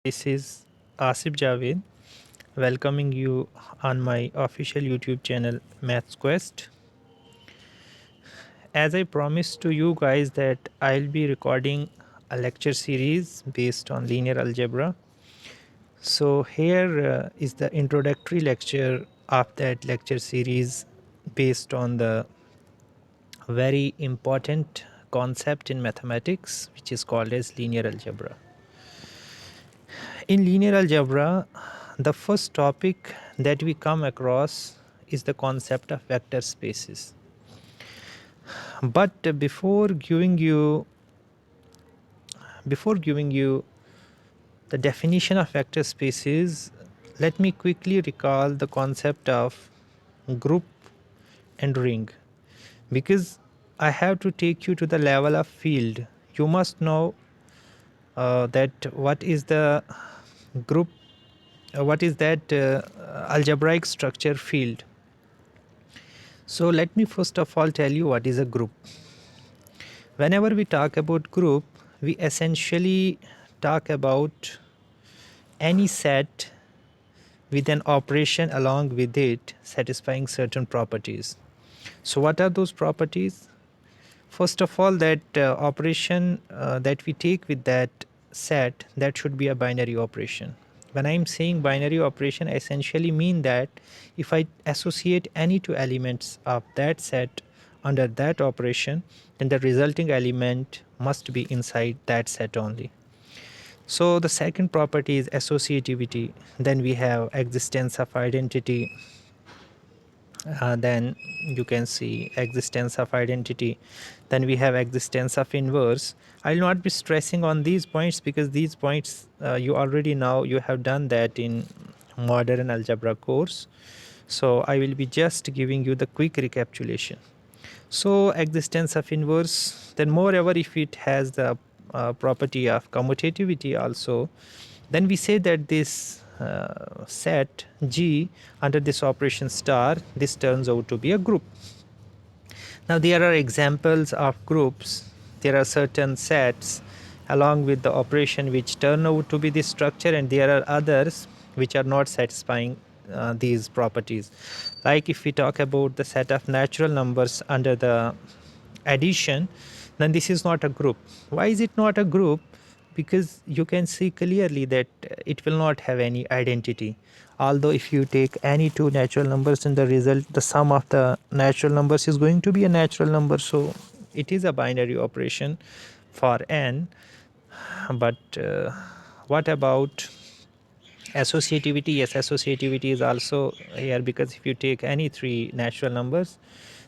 This is Asif Javed welcoming you on my official YouTube channel Maths Quest. As I promised to you guys that I'll be recording a lecture series based on linear algebra. So here is the introductory lecture of that lecture series based on the very important concept in mathematics which is called as linear algebra. In linear algebra, the first topic that we come across is the concept of vector spaces. But before giving you the definition of vector spaces, let me quickly recall the concept of group and ring, because I have to take you to the level of field. You must know that what is the group, what is that algebraic structure field. So let me first of all tell you what is a group. Whenever we talk about group, we essentially talk about any set with an operation along with it satisfying certain properties. So what are those properties? First of all, that operation that we take with that set, that should be a binary operation. When I'm saying binary operation, I essentially mean that if I associate any two elements of that set under that operation, then the resulting element must be inside that set only. So the second property is associativity. Then we have existence of identity. Then you can see existence of identity. Then we have existence of inverse. I'll not be stressing on these points because these points you already know, you have done that in modern algebra course. So I will be just giving you the quick recapitulation. So existence of inverse, then moreover if it has the property of commutativity also, then we say that this set G under this operation star, this turns out to be a group. Now there are examples of groups. There are certain sets along with the operation which turn out to be this structure, and there are others which are not satisfying these properties. Like if we talk about the set of natural numbers under the addition, then this is not a group. Why is it not a group? Because you can see clearly that it will not have any identity. Although if you take any two natural numbers, in the result the sum of the natural numbers is going to be a natural number, so it is a binary operation for n. But what about associativity? Yes, associativity is also here, because if you take any three natural numbers,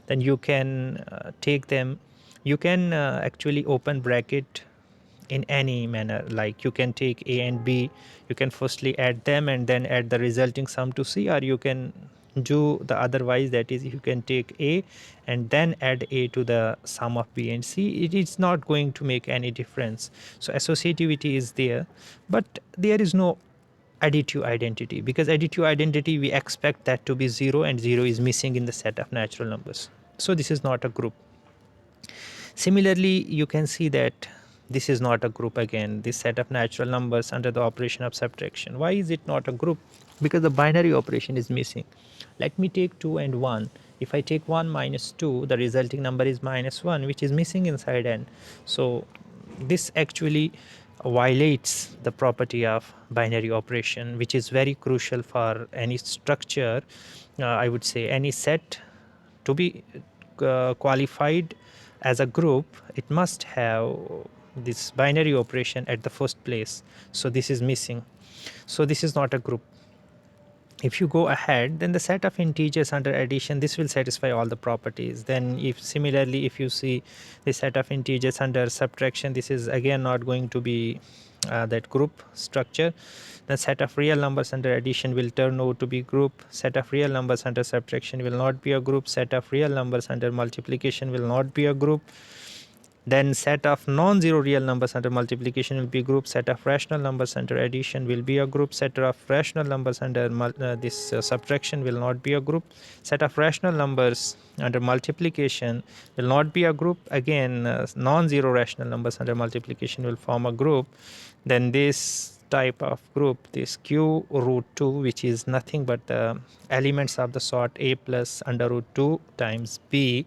then you can take them, you can actually open bracket in any manner. Like you can take a and b, you can firstly add them and then add the resulting sum to c, or you can do the otherwise, that is you can take a and then add a to the sum of b and c. It is not going to make any difference. So associativity is there, but there is no additive identity, because additive identity we expect that to be 0, and 0 is missing in the set of natural numbers, so this is not a group. Similarly, you can see that this is not a group again, this set of natural numbers under the operation of subtraction. Why is it not a group? Because the binary operation is missing. Let me take 2 and 1. If I take 1 minus 2, the resulting number is minus 1, which is missing inside n. So this actually violates the property of binary operation, which is very crucial for any structure. I would say any set to be qualified as a group, it must have this binary operation at the first place. So this is missing. So this is not a group. If you go ahead, then the set of integers under addition, this will satisfy all the properties. Then if similarly, if you see the set of integers under subtraction, this is again not going to be that group structure. The set of real numbers under addition will turn out to be group. Set of real numbers under subtraction will not be a group. Set of real numbers under multiplication will not be a group. Then set of non-zero real numbers under multiplication will be a group. Set of rational numbers under addition will be a group. Set of rational numbers under subtraction will not be a group. Set of rational numbers under multiplication will not be a group. Again, non-zero rational numbers under multiplication will form a group. Then this type of group, this Q root 2, which is nothing but the elements of the sort A plus under root 2 times B,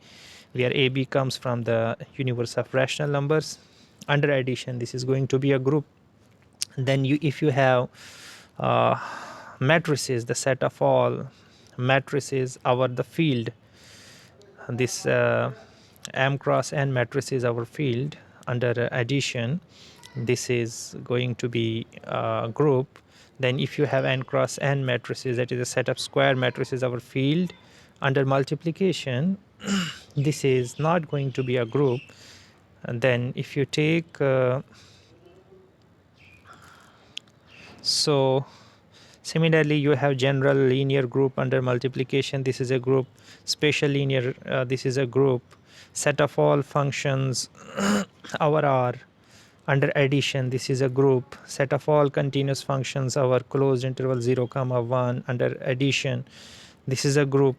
where AB comes from the universe of rational numbers. Under addition, this is going to be a group. Then if you have matrices, the set of all matrices over the field, this M cross N matrix is our field. Under addition, this is going to be a group. Then if you have N cross N matrices, that is a set of square matrices our field. Under multiplication, this is not going to be a group. And then if you take so similarly, you have general linear group under multiplication. This is a group. Special linear, this is a group. Set of all functions our R under addition, this is a group. Set of all continuous functions our closed interval 0 comma 1 under addition, this is a group.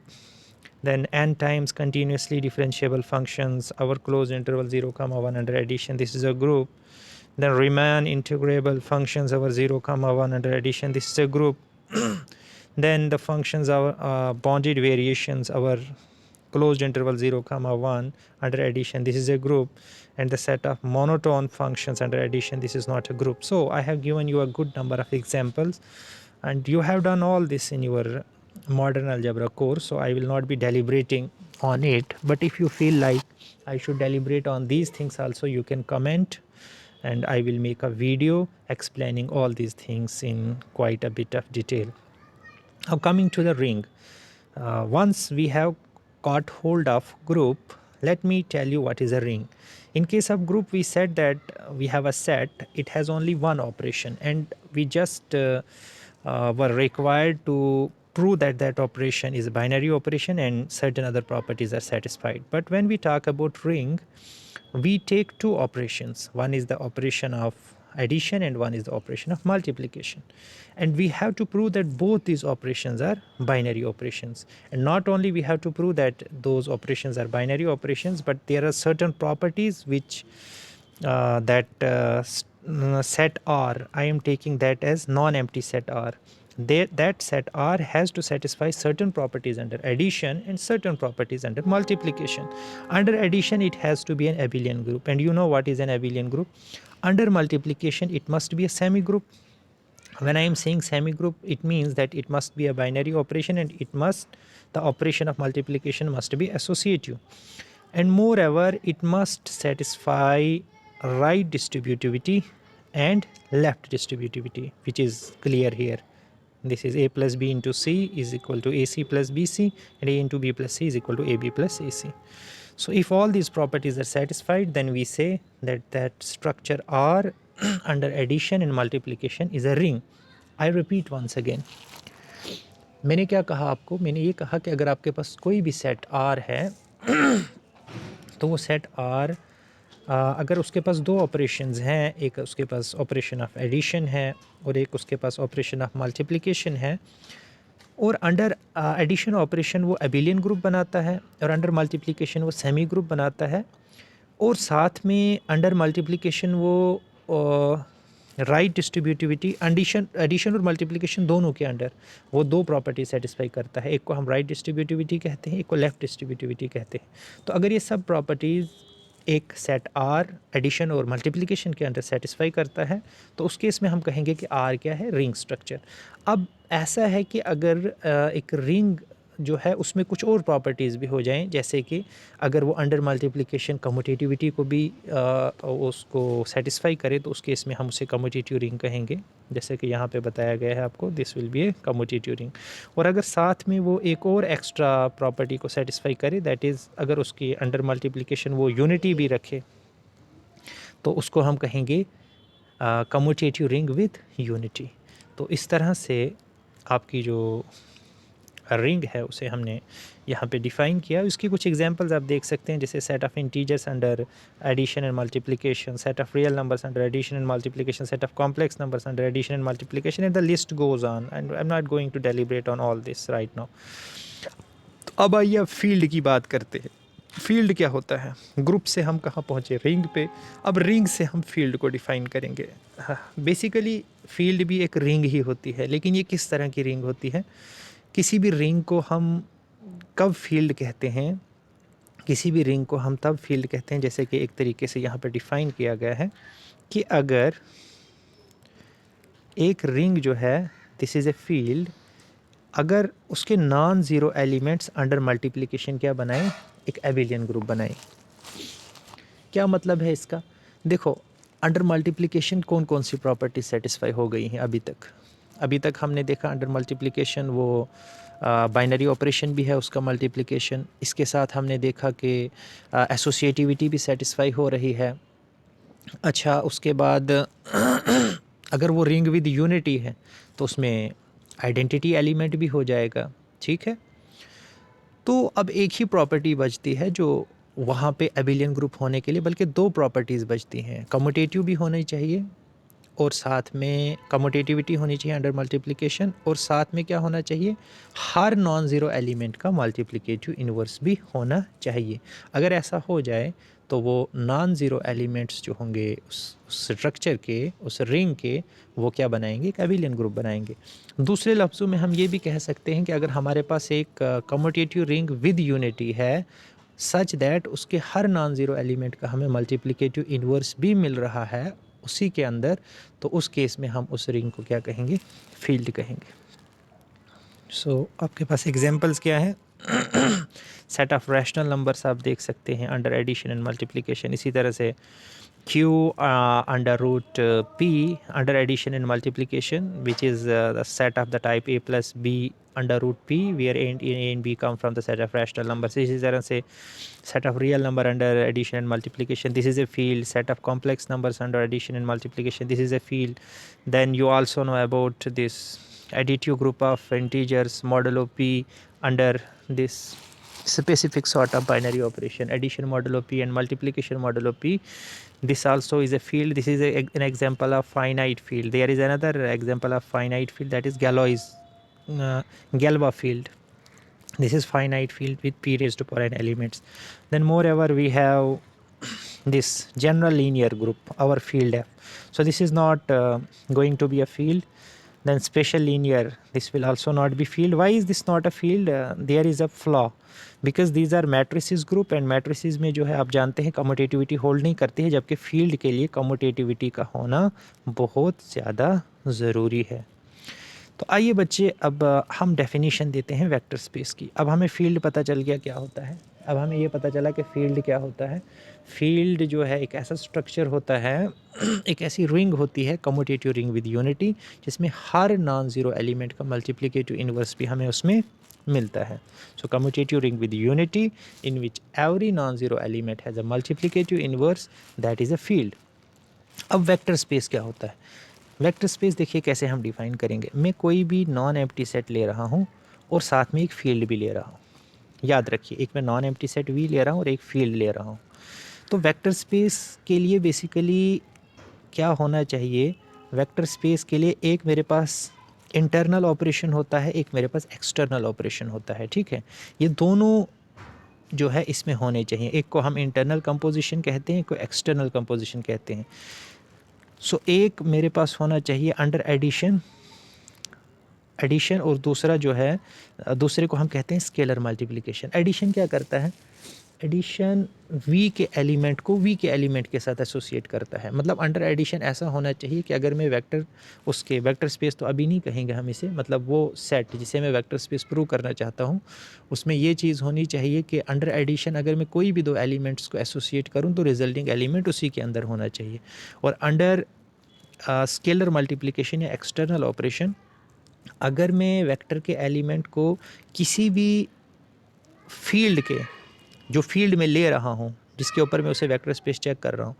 Then n times continuously differentiable functions our closed interval 0 comma 1 under addition, this is a group. Then Riemann integrable functions over 0 comma 1 under addition, this is a group. Then the functions our bounded variations our closed interval 0 comma 1 under addition, this is a group. And the set of monotone functions under addition, this is not a group. So I have given you a good number of examples, and you have done all this in your modern algebra course, so I will not be deliberating on it. But if you feel like I should deliberate on these things also, you can comment, and I will make a video explaining all these things in quite a bit of detail. Now coming to the ring, once we have got hold of group, let me tell you what is a ring. In case of group, we said that we have a set, it has only one operation, and we just were required to prove that that operation is a binary operation and certain other properties are satisfied. But when we talk about ring, we take two operations. One is the operation of addition and one is the operation of multiplication, and we have to prove that both these operations are binary operations. And not only we have to prove that those operations are binary operations, but there are certain properties which set R, I am taking that as non-empty set R. That set R has to satisfy certain properties under addition and certain properties under multiplication. Under addition, it has to be an abelian group, and you know what is an abelian group. Under multiplication, it must be a semi-group. When I am saying semi-group, it means that it must be a binary operation, and the operation of multiplication must be associative. And moreover, it must satisfy right distributivity and left distributivity, which is clear here. This is A plus B into C is equal to AC plus BC, and A into B plus C is equal to AB plus AC. So if all these properties are satisfied, then we say that structure R under addition and multiplication is a ring. I repeat once again. मैंने क्या कहा आपको? मैंने ये कहा कि अगर आपके पास कोई भी सेट R है तो वो सेट R अगर उसके पास दो ऑपरेशंस हैं, एक उसके पास ऑपरेशन ऑफ एडिशन है और एक उसके पास ऑपरेशन ऑफ मल्टीप्लिकेशन है, और अंडर एडिशन ऑपरेशन वो एबिलियन ग्रुप बनाता है और अंडर मल्टीप्लिकेशन वो सेमी ग्रुप बनाता है, और साथ में अंडर मल्टीप्लिकेशन वो राइट डिस्ट्रीब्यूटिविटी एडिशन और मल्टीप्लिकेशन दोनों के अंडर वो दो प्रॉपर्टी सेटिस्फाई करता है. एक को हम राइट डिस्ट्रीब्यूटिविटी कहते हैं, एक को लेफ़्ट डिस्ट्रीब्यूटिविटी कहते हैं. तो अगर ये सब प्रॉपर्टीज़ एक सेट आर एडिशन और मल्टीप्लिकेशन के अंदर सेटिस्फाई करता है, तो उस केस में हम कहेंगे कि आर क्या है? Ring structure. अब ऐसा है कि अगर एक रिंग जो है उसमें कुछ और प्रॉपर्टीज़ भी हो जाएं, जैसे कि अगर वो अंडर मल्टीप्लिकेशन कम्यूटेटिविटी को भी उसको सेटिस्फाई करे, तो उस केस में हम उसे कम्यूटेटिव रिंग कहेंगे, जैसे कि यहाँ पे बताया गया है आपको, this will B a commutative ring. और अगर साथ में वो एक और एक्स्ट्रा प्रॉपर्टी को सेटिस्फाई करे, दैट इज़ अगर उसकी अंडर मल्टीप्लिकेशन वो यूनिटी भी रखे, तो उसको हम कहेंगे कम्यूटेटिव रिंग विद यूनिटी. तो इस तरह से आपकी जो रिंग है उसे हमने यहाँ पे डिफ़ाइन किया. इसकी कुछ एग्जांपल्स आप देख सकते हैं, जैसे set of integers under addition and multiplication, set of real numbers under addition and multiplication, set of complex numbers under addition and multiplication, and the list goes on, and I am not going to deliberate on all this right now. अब आइए अब field की बात करते हैं. Field क्या होता है? ग्रुप से हम कहाँ पहुँचे? रिंग पे। अब रिंग से हम फील्ड को डिफ़ाइन करेंगे। हाँ, बेसिकली फील्ड भी एक रिंग ही होती है, लेकिन ये किस तरह की रिंग होती है? किसी भी रिंग को हम कब फील्ड कहते हैं? किसी भी रिंग को हम तब फील्ड कहते हैं, जैसे कि एक तरीके से यहाँ पे डिफ़ाइन किया गया है कि अगर एक रिंग जो है, दिस इज़ ए फील्ड, अगर उसके non zero elements under multiplication क्या बनाएं? एक एबिलियन ग्रुप बनाएं। क्या मतलब है इसका? देखो, अंडर मल्टीप्लिकेशन कौन कौन सी प्रॉपर्टी सेटिस्फाई हो गई हैं अभी तक? अभी तक हमने देखा अंडर मल्टीप्लिकेशन वो बाइनरी ऑपरेशन भी है उसका मल्टीप्लिकेशन। इसके साथ हमने देखा कि एसोसिएटिविटी भी सेटिस्फाई हो रही है। अच्छा, उसके बाद अगर वो रिंग विद यूनिटी है तो उसमें आइडेंटिटी एलिमेंट भी हो जाएगा। ठीक है, तो अब एक ही प्रॉपर्टी बचती है जो वहाँ पे एबिलियन ग्रुप होने के लिए, बल्कि दो प्रॉपर्टीज़ बचती हैं। कम्यूटेटिव भी होनी चाहिए और साथ में कम्यूटेटिविटी होनी चाहिए अंडर मल्टीप्लिकेशन, और साथ में क्या होना चाहिए? हर नॉन ज़ीरो एलिमेंट का मल्टीप्लिकेटिव इन्वर्स भी होना चाहिए। अगर ऐसा हो जाए तो वो नॉन ज़ीरो एलिमेंट्स जो होंगे उस स्ट्रक्चर के, उस रिंग के, वो क्या बनाएंगे? एक एबिलियन ग्रुप बनाएंगे। दूसरे लफ्ज़ों में हम ये भी कह सकते हैं कि अगर हमारे पास एक कम्यूटेटिव रिंग विद यूनिटी है सच दैट उसके हर नॉन ज़ीरो एलिमेंट का हमें मल्टीप्लिकेटिव इन्वर्स भी मिल रहा है उसी के अंदर, तो उस केस में हम उस रिंग को क्या कहेंगे? फील्ड कहेंगे। सो आपके पास एग्जांपल्स क्या है? सेट ऑफ रैशनल नंबर्स आप देख सकते हैं अंडर एडिशन एंड मल्टीप्लिकेशन। इसी तरह से q under root p under addition and multiplication, which is the set of the type a plus b under root p, where a and b come from the set of rational numbers. इसी तरह से set of real number under addition and multiplication, this is a field. Set of complex numbers under addition and multiplication, this is a field. Then you also know about this additive group of integers modulo p under this specific sort of binary operation, addition modulo p and multiplication modulo p. This also is a field. This is an example of finite field. There is another example of finite field, that is Galois Galois field. This is finite field with p raised to power n elements. Then moreover we have this general linear group, our field f. So this is not going to be a field. Then special linear, this will also not be field. Why is this not a field? There is a flaw, because these are matrices group, and matrices में जो है आप जानते हैं commutativity hold नहीं करती है, जबकि फील्ड के लिए कम्यूटेटिविटी का होना बहुत ज़्यादा ज़रूरी है। तो आइए बच्चे, अब हम डेफिनेशन देते हैं वेक्टर स्पेस की। अब हमें फील्ड पता चल गया क्या होता है। अब हमें ये पता चला कि फील्ड क्या होता है। फील्ड जो है एक ऐसा स्ट्रक्चर होता है, एक ऐसी रिंग होती है, कम्यूटेटिव रिंग विद यूनिटी, जिसमें हर नॉन ज़ीरो एलिमेंट का मल्टीप्लिकेटिव इन्वर्स भी हमें उसमें मिलता है। So commutative ring with unity in which every non zero element has a multiplicative inverse, that is a field. अब वेक्टर स्पेस क्या होता है? वेक्टर स्पेस देखिए कैसे हम डिफ़ाइन करेंगे। मैं कोई भी नॉन एम्प्टी सेट ले रहा हूँ और साथ में एक फील्ड भी ले रहा हूँ। याद रखिए, एक मैं नॉन एम्प्टी सेट वी ले रहा हूँ और एक फील्ड ले रहा हूँ। तो वेक्टर स्पेस के लिए बेसिकली क्या होना चाहिए? वेक्टर स्पेस के लिए एक मेरे पास इंटरनल ऑपरेशन होता है, एक मेरे पास एक्सटर्नल ऑपरेशन होता है। ठीक है, ये दोनों जो है इसमें होने चाहिए। एक को हम इंटरनल कंपोजिशन कहते हैं, एक को एक्सटर्नल कंपोजिशन कहते हैं। सो एक मेरे पास होना चाहिए अंडर एडिशन, एडिशन, और दूसरा जो है दूसरे को हम कहते हैं स्केलर मल्टीप्लिकेशन। एडिशन क्या करता है? एडिशन v के एलिमेंट को v के एलिमेंट के साथ एसोसिएट करता है। मतलब अंडर एडिशन ऐसा होना चाहिए कि अगर मैं वेक्टर, उसके वेक्टर स्पेस तो अभी नहीं कहेंगे हम इसे, मतलब वो सेट जिसे मैं वेक्टर स्पेस प्रूव करना चाहता हूँ, उसमें ये चीज़ होनी चाहिए कि अंडर एडिशन अगर मैं कोई भी दो एलिमेंट्स को एसोसिएट करूँ तो रिजल्टिंग एलिमेंट उसी के अंदर होना चाहिए। और अंडर स्केलर मल्टीप्लिकेशन या एक्सटर्नल ऑपरेशन, अगर मैं वेक्टर के एलिमेंट को किसी भी फील्ड के, जो फील्ड में ले रहा हूँ, जिसके ऊपर मैं उसे वेक्टर स्पेस चेक कर रहा हूँ,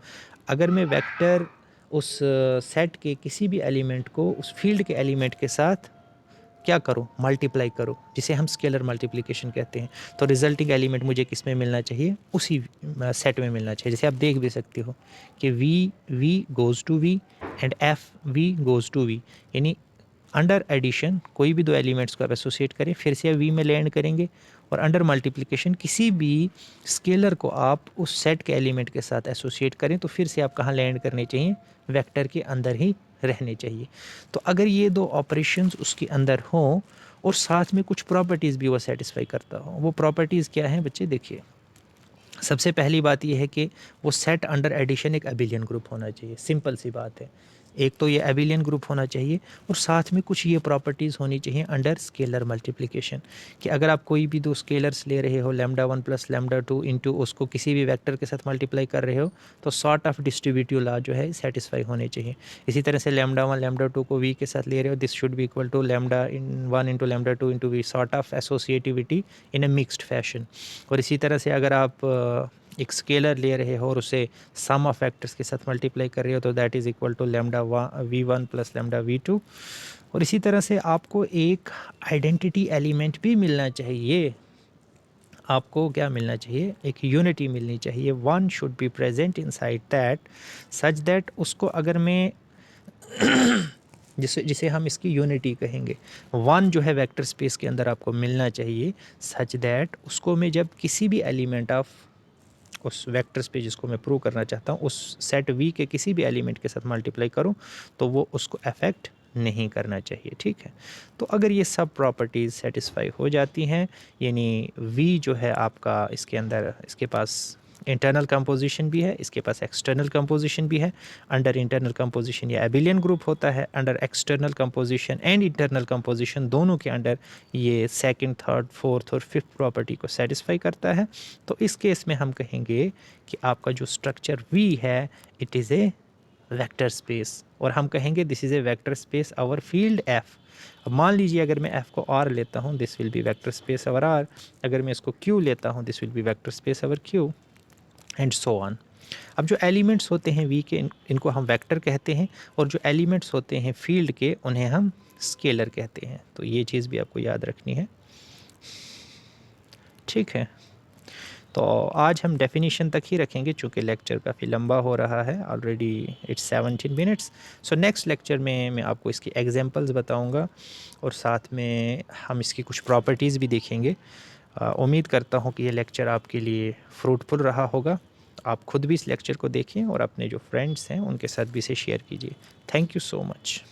अगर मैं वेक्टर उस सेट के किसी भी एलिमेंट को उस फील्ड के एलिमेंट के साथ क्या करो? मल्टीप्लाई करो, जिसे हम स्केलर मल्टीप्लिकेशन कहते हैं, तो रिजल्टिंग एलिमेंट मुझे किस में मिलना चाहिए? उसी सेट में मिलना चाहिए। जैसे आप देख भी सकते हो कि V goes to V and F V goes to V, यानी अंडर एडिशन कोई भी दो एलिमेंट्स को आप एसोसिएट करें, फिर से वी में लैंड करेंगे, और अंडर मल्टीप्लिकेशन किसी भी स्केलर को आप उस सेट के एलिमेंट के साथ एसोसिएट करें तो फिर से आप कहाँ लैंड करने चाहिए, वेक्टर के अंदर ही रहने चाहिए। तो अगर ये दो ऑपरेशंस उसके अंदर हों और साथ में कुछ प्रॉपर्टीज़ भी वो सेटिस्फाई करता हो, वो प्रॉपर्टीज़ क्या हैं बच्चे देखिए। सबसे पहली बात यह है कि वो सेट अंडर एडिशन एक एबिलियन ग्रुप होना चाहिए, सिंपल सी बात है। एक तो ये एबिलियन ग्रुप होना चाहिए और साथ में कुछ ये प्रॉपर्टीज़ होनी चाहिए अंडर स्केलर मल्टीप्लिकेशन, कि अगर आप कोई भी दो स्केलर्स ले रहे हो लैम्डा 1 प्लस लैम्डा 2 इंटू उसको किसी भी वेक्टर के साथ मल्टीप्लाई कर रहे हो, तो सॉर्ट ऑफ डिस्ट्रीब्यूटिव लॉ जो है सेटिस्फाई होने चाहिए। इसी तरह से लैम्डा 1 लैम्डा 2 को वी के साथ ले रहे हो, this should be equal to lambda 1 into lambda 2 into V, sort of associativity in a mixed fashion. और इसी तरह से अगर आप एक स्केलर ले रहे हो और उसे सम ऑफ फैक्टर्स के साथ मल्टीप्लाई कर रहे हो तो that is equal to lambda v1 plus lambda v2। और इसी तरह से आपको एक आइडेंटिटी एलिमेंट भी मिलना चाहिए, आपको क्या मिलना चाहिए, एक यूनिटी मिलनी चाहिए, one should be present inside that such that उसको अगर मैं जिसे हम इसकी यूनिटी कहेंगे, वन जो है वेक्टर स्पेस के अंदर आपको मिलना चाहिए सच दैट उसको मैं जब किसी भी एलिमेंट ऑफ उस वेक्टर स्पेस जिसको मैं प्रूव करना चाहता हूँ उस सेट वी के किसी भी एलिमेंट के साथ मल्टीप्लाई करूँ तो वो उसको अफेक्ट नहीं करना चाहिए, ठीक है। तो अगर ये सब प्रॉपर्टीज़ सेटिस्फाई हो जाती हैं, यानी वी जो है आपका इसके अंदर, इसके पास इंटरनल कंपोजिशन भी है, इसके पास एक्सटर्नल कंपोजिशन भी है। अंडर इंटरनल कंपोजिशन ये एबिलियन ग्रुप होता है, under external composition and internal composition दोनों के अंडर ये सेकंड, थर्ड, फोर्थ और फिफ्थ प्रॉपर्टी को सेटिस्फाई करता है। तो इस केस में हम कहेंगे कि आपका जो स्ट्रक्चर वी है it is a vector space, और हम कहेंगे this is a vector space over field F. अब मान लीजिए अगर मैं एफ़ को आर लेता हूँ this will be vector space over R, अगर मैं इसको क्यू लेता हूँ this will be vector space over Q, and so on. अब जो एलिमेंट्स होते हैं वी के इनको हम वेक्टर कहते हैं, और जो एलिमेंट्स होते हैं फील्ड के उन्हें हम स्केलर कहते हैं। तो ये चीज़ भी आपको याद रखनी है, ठीक है। तो आज हम डेफिनेशन तक ही रखेंगे चूँकि लेक्चर काफ़ी लंबा हो रहा है, already it's 17 minutes. So next lecture में मैं आपको इसकी एग्जांपल्स बताऊंगा और साथ में हम इसकी कुछ प्रॉपर्टीज़ भी देखेंगे। उम्मीद करता हूँ कि ये लेक्चर आपके लिए फ्रूटफुल रहा होगा। आप खुद भी इस लेक्चर को देखें और अपने जो फ्रेंड्स हैं उनके साथ भी इसे शेयर कीजिए। Thank you so much.